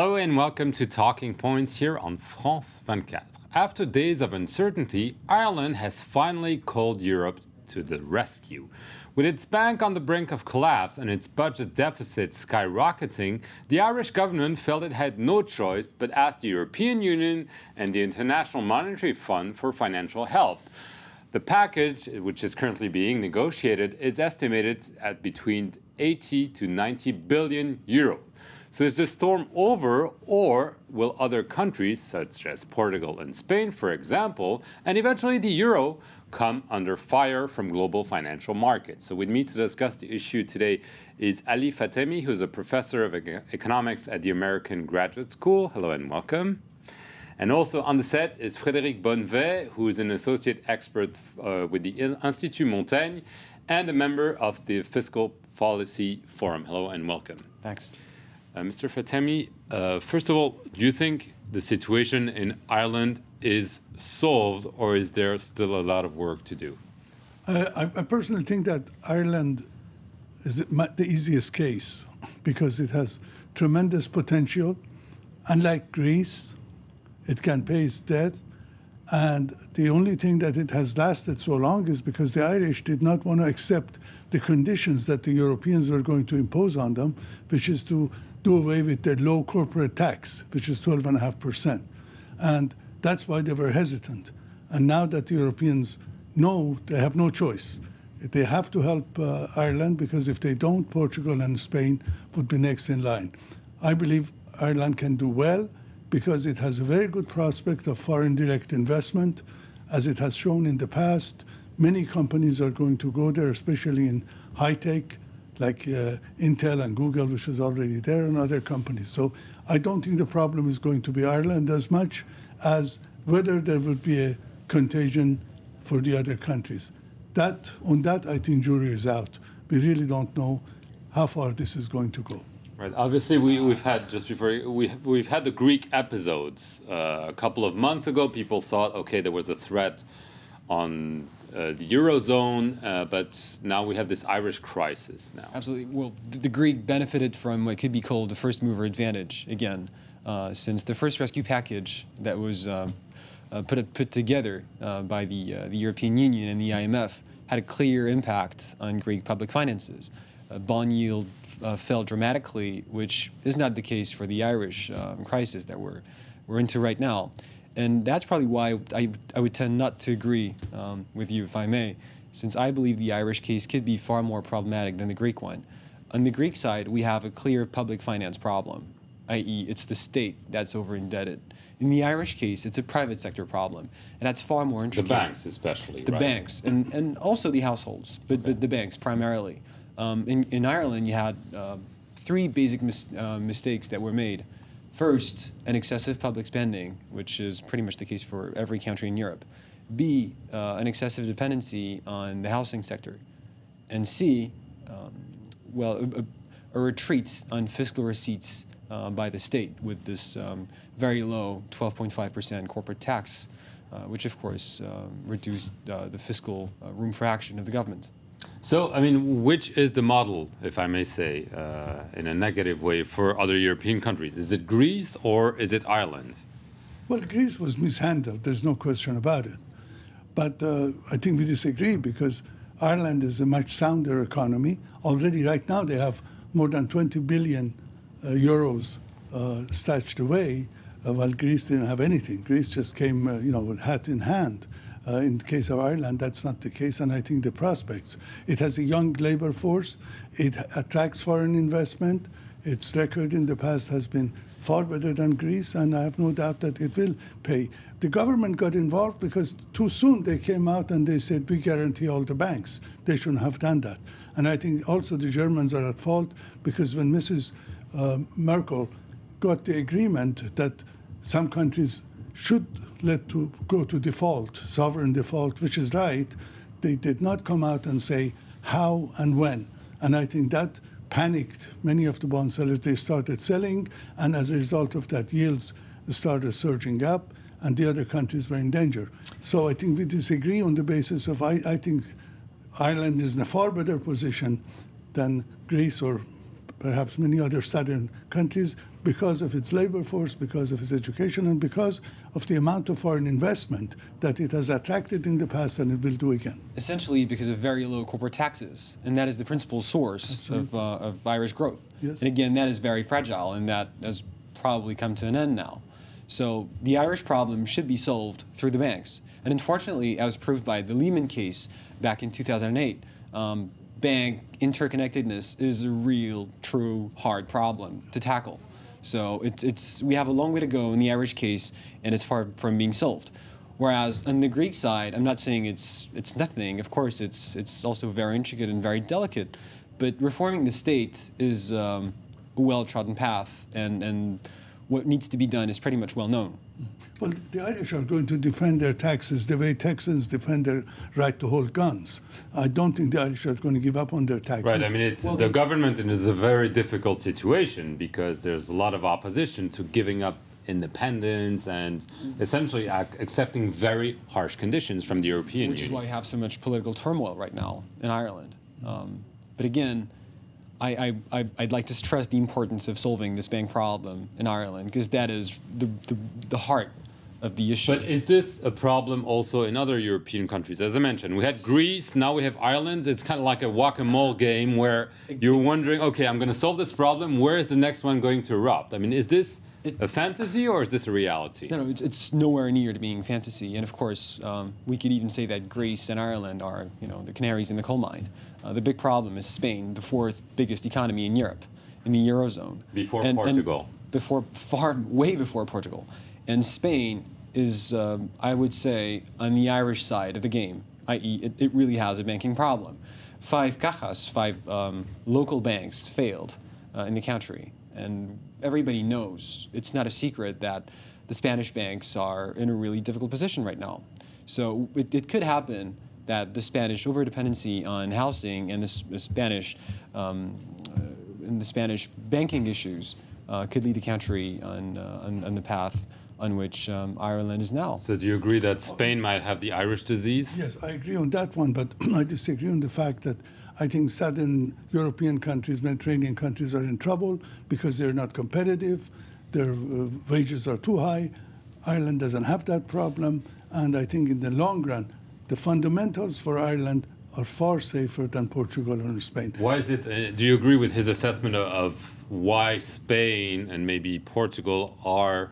Hello and welcome to Talking Points here on France 24. After days of uncertainty, Ireland has finally called Europe to the rescue. With its bank on the brink of collapse and its budget deficit skyrocketing, the Irish government felt it had no choice but ask the European Union and the International Monetary Fund for financial help. The package, which is currently being negotiated, is estimated at between 80 to 90 billion euro. So is the storm over, or will other countries, such as Portugal and Spain, for example, and eventually the euro, come under fire from global financial markets? So with me to discuss the issue today is Ali Fatemi, who's a professor of economics at the American Graduate School. Hello and welcome. And also on the set is Frédéric Bonnevet, who is an associate expert with the Institut Montaigne and a member of the Fiscal Policy Forum. Hello and welcome. Thanks. Mr. Fatemi, first of all, do you think the situation in Ireland is solved, or is there still a lot of work to do? I personally think that Ireland is the easiest case because it has tremendous potential. Unlike Greece, it can pay its debt. And the only thing that it has lasted so long is because the Irish did not want to accept the conditions that the Europeans were going to impose on them, which is to do away with their low corporate tax, which is 12.5%. And that's why they were hesitant. And now that the Europeans know they have no choice, they have to help Ireland, because if they don't, Portugal and Spain would be next in line. I believe Ireland can do well because it has a very good prospect of foreign direct investment. As it has shown in the past, many companies are going to go there, especially in high tech, like Intel and Google, which is already there, and other companies. So I don't think the problem is going to be Ireland as much as whether there would be a contagion for the other countries. On that, I think jury is out. We really don't know how far this is going to go. Right. Obviously, we've had we've had the Greek episodes a couple of months ago. People thought, okay, there was a threat on the Eurozone, but now we have this Irish crisis now. Absolutely. Well, the Greek benefited from what could be called the first mover advantage again, since the first rescue package that was put together by the European Union and the IMF had a clear impact on Greek public finances. Bond yield fell dramatically, which is not the case for the Irish crisis that we're into right now. And that's probably why I would tend not to agree with you, if I may, since I believe the Irish case could be far more problematic than the Greek one. On the Greek side, we have a clear public finance problem, i.e. it's the state that's over-indebted. In the Irish case, it's a private sector problem, and that's far more intricate. The banks especially, The banks, and also the households, but the banks primarily. In Ireland, you had three basic mistakes that were made. First, an excessive public spending, which is pretty much the case for every country in Europe. B, an excessive dependency on the housing sector. And C, a retreat on fiscal receipts by the state with this very low 12.5% corporate tax, which of course reduced the fiscal room for action of the government. So, I mean, which is the model, if I may say, in a negative way, for other European countries? Is it Greece or is it Ireland? Well, Greece was mishandled. There's no question about it. But I think we disagree because Ireland is a much sounder economy. Already right now they have more than 20 billion euros stashed away, while Greece didn't have anything. Greece just came, with hat in hand. In the case of Ireland, that's not the case, and I think the prospects. It has a young labor force. It attracts foreign investment. Its record in the past has been far better than Greece, and I have no doubt that it will pay. The government got involved because too soon they came out and they said, we guarantee all the banks. They shouldn't have done that. And I think also the Germans are at fault because when Mrs. Merkel got the agreement that some countries should go to default, sovereign default, which is right, they did not come out and say how and when. And I think that panicked many of the bond sellers. They started selling, and as a result of that, yields started surging up, and the other countries were in danger. So I think we disagree on the basis of, I think Ireland is in a far better position than Greece or perhaps many other southern countries, because of its labor force, because of its education, and because of the amount of foreign investment that it has attracted in the past and it will do again. Essentially because of very low corporate taxes, and that is the principal source of Irish growth. Yes. And again, that is very fragile, and that has probably come to an end now. So the Irish problem should be solved through the banks. And unfortunately, as proved by the Lehman case back in 2008, bank interconnectedness is a real, true, hard problem to tackle. So we have a long way to go in the Irish case, and it's far from being solved. Whereas on the Greek side, I'm not saying it's nothing. Of course, it's also very intricate and very delicate. But reforming the state is a well-trodden path, and what needs to be done is pretty much well known. Well, the Irish are going to defend their taxes the way Texans defend their right to hold guns. I don't think the Irish are going to give up on their taxes. Right, I mean, the government is a very difficult situation because there's a lot of opposition to giving up independence and essentially accepting very harsh conditions from the European Union. Which is why we have so much political turmoil right now in Ireland. But again, I'd like to stress the importance of solving this bank problem in Ireland, because that is the heart of the issue. But is this a problem also in other European countries? As I mentioned, we had Greece, now we have Ireland. It's kind of like a whack-a-mole game where you're wondering, okay, I'm going to solve this problem. Where is the next one going to erupt? I mean, is this a fantasy or is this a reality? No, it's nowhere near to being fantasy. And of course, we could even say that Greece and Ireland are, the canaries in the coal mine. The big problem is Spain, the fourth biggest economy in Europe, in the Eurozone. Before Portugal. Way before Portugal. And Spain is, I would say, on the Irish side of the game, i.e. it really has a banking problem. Five local banks failed in the country. And everybody knows, it's not a secret that the Spanish banks are in a really difficult position right now. So it could happen that the Spanish overdependency on housing and the Spanish banking issues could lead the country on the path on which Ireland is now. So do you agree that Spain might have the Irish disease? Yes, I agree on that one, but I disagree on the fact that I think southern European countries, Mediterranean countries are in trouble because they're not competitive, their wages are too high. Ireland doesn't have that problem, and I think in the long run, the fundamentals for Ireland are far safer than Portugal or Spain. Why is it? Do you agree with his assessment of why Spain and maybe Portugal are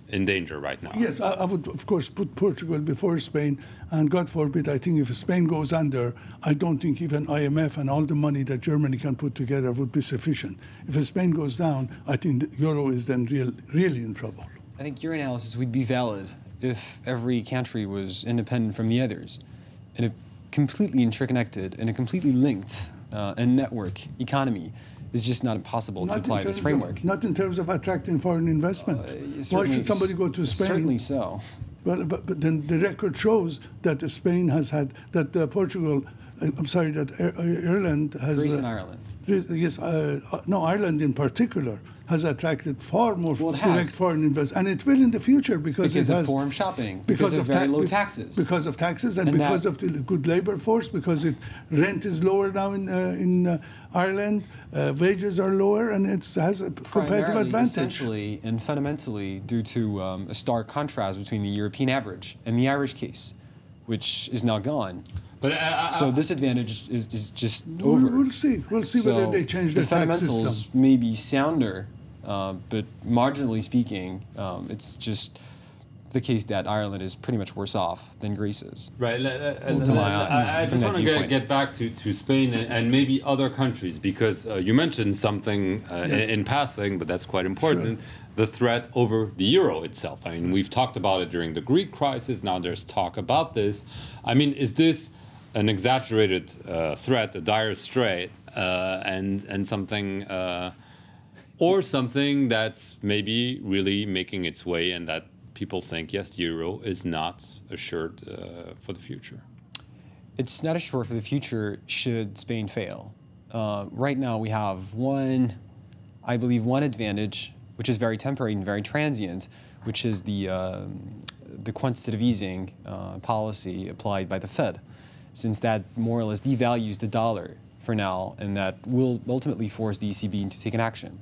in danger right now? Yes, I would, of course, put Portugal before Spain, and God forbid, I think if Spain goes under, I don't think even IMF and all the money that Germany can put together would be sufficient. If Spain goes down, I think the euro is then really in trouble. I think your analysis would be valid if every country was independent from the others. In a completely interconnected and a completely linked and network economy, it's just not possible to apply this framework. Not in terms of attracting foreign investment. Why should somebody go to Spain? Certainly so. Well, but then the record shows that Spain has had, that Portugal, that Ireland has... Greece and Ireland. Yes, no, Ireland in particular has attracted far more direct foreign investment, and it will in the future because it has of forum shopping, because of very low taxes, because of taxes, and because of the good labor force, because rent is lower now in Ireland, wages are lower, and it has a competitive advantage. Essentially and fundamentally due to a stark contrast between the European average and the Irish case, which is now gone. But so this advantage is just over. We'll see. We'll see whether they change their tax system. The fundamentals may be sounder, but marginally speaking, it's just the case that Ireland is pretty much worse off than Greece is. Right. I just want to get back to Spain and maybe other countries, because you mentioned something in passing, but that's quite important. Sure. The threat over the euro itself. I mean, we've talked about it during the Greek crisis. Now there's talk about this. I mean, is this an exaggerated threat, a dire strait, and something, or something that's maybe really making its way, and that people think, yes, the euro is not assured for the future? It's not assured for the future should Spain fail. Right now we have I believe one advantage, which is very temporary and very transient, which is the quantitative easing policy applied by the Fed, since that more or less devalues the dollar for now, and that will ultimately force the ECB into taking action.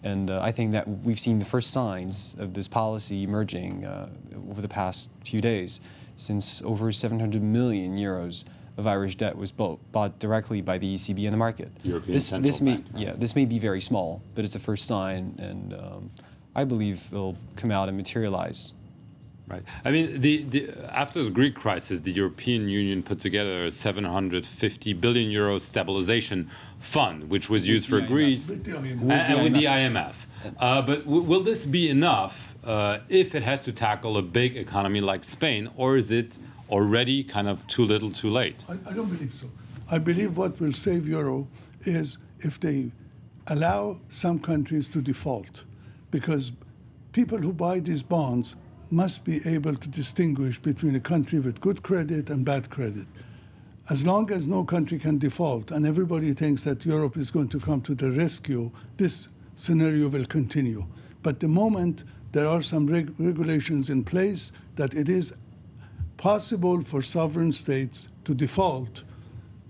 And I think that we've seen the first signs of this policy emerging over the past few days, since over 700 million euros of Irish debt was bought directly by the ECB in the market. European Central Bank. This may be very small, but it's a first sign, and I believe it'll come out and materialize. Right. I mean, after the Greek crisis, the European Union put together a 750 billion euro stabilization fund, which was used for Greece and with the IMF. But will this be enough if it has to tackle a big economy like Spain, or is it already kind of too little, too late? I don't believe so. I believe what will save euro is if they allow some countries to default, because people who buy these bonds must be able to distinguish between a country with good credit and bad credit. As long as no country can default and everybody thinks that Europe is going to come to the rescue, this scenario will continue. But the moment there are some regulations in place that it is possible for sovereign states to default,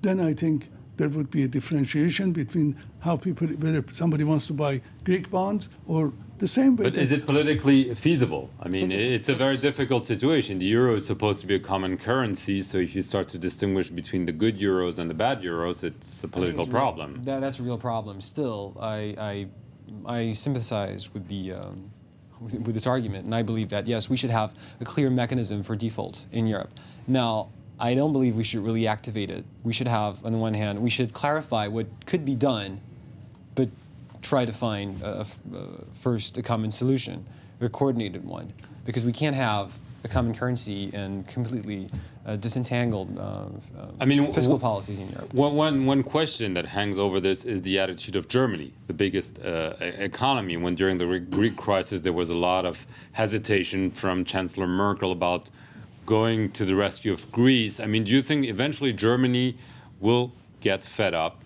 then I think there would be a differentiation between how people, whether somebody wants to buy Greek bonds or the same way. But is it politically feasible? I mean, it's a very difficult situation. The euro is supposed to be a common currency, so if you start to distinguish between the good euros and the bad euros, it's a political problem. That's a real problem. Still, I sympathize with the with this argument, and I believe that yes, we should have a clear mechanism for default in Europe. Now, I don't believe we should really activate it. We should have, on the one hand, we should clarify what could be done, but try to find first a common solution, a coordinated one, because we can't have a common currency and completely disentangled fiscal policies in Europe. One question that hangs over this is the attitude of Germany, the biggest economy. When during the Greek crisis there was a lot of hesitation from Chancellor Merkel about going to the rescue of Greece. I mean, do you think eventually Germany will get fed up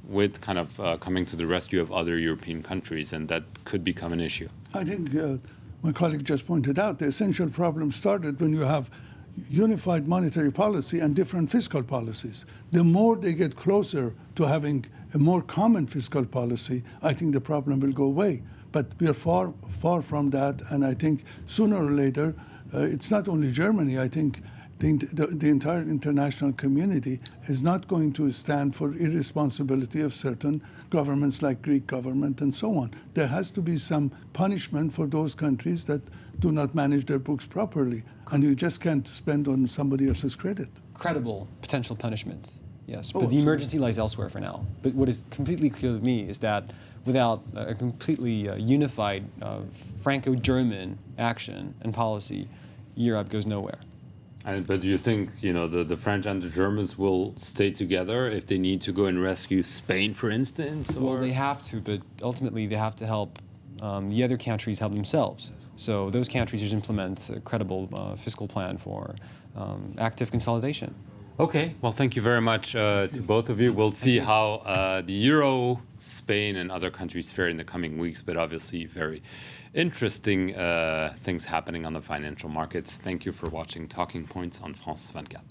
with kind of coming to the rescue of other European countries, and that could become an issue? I think my colleague just pointed out the essential problem started when you have unified monetary policy and different fiscal policies. The more they get closer to having a more common fiscal policy, I think the problem will go away. But we are far, far from that, and I think sooner or later, it's not only Germany, I think the entire international community is not going to stand for irresponsibility of certain governments like Greek government and so on. There has to be some punishment for those countries that do not manage their books properly, and you just can't spend on somebody else's credit. Credible potential punishment, yes, but the emergency lies elsewhere for now. But what is completely clear to me is that without a completely unified Franco-German action and policy, Europe goes nowhere. But do you think, the French and the Germans will stay together if they need to go and rescue Spain, for instance? Well, they have to, but ultimately they have to help the other countries help themselves. So those countries should implement a credible fiscal plan for active consolidation. Okay, well, thank you very much to both of you. We'll see how the euro, Spain, and other countries fare in the coming weeks, but obviously very interesting things happening on the financial markets. Thank you for watching Talking Points on France 24.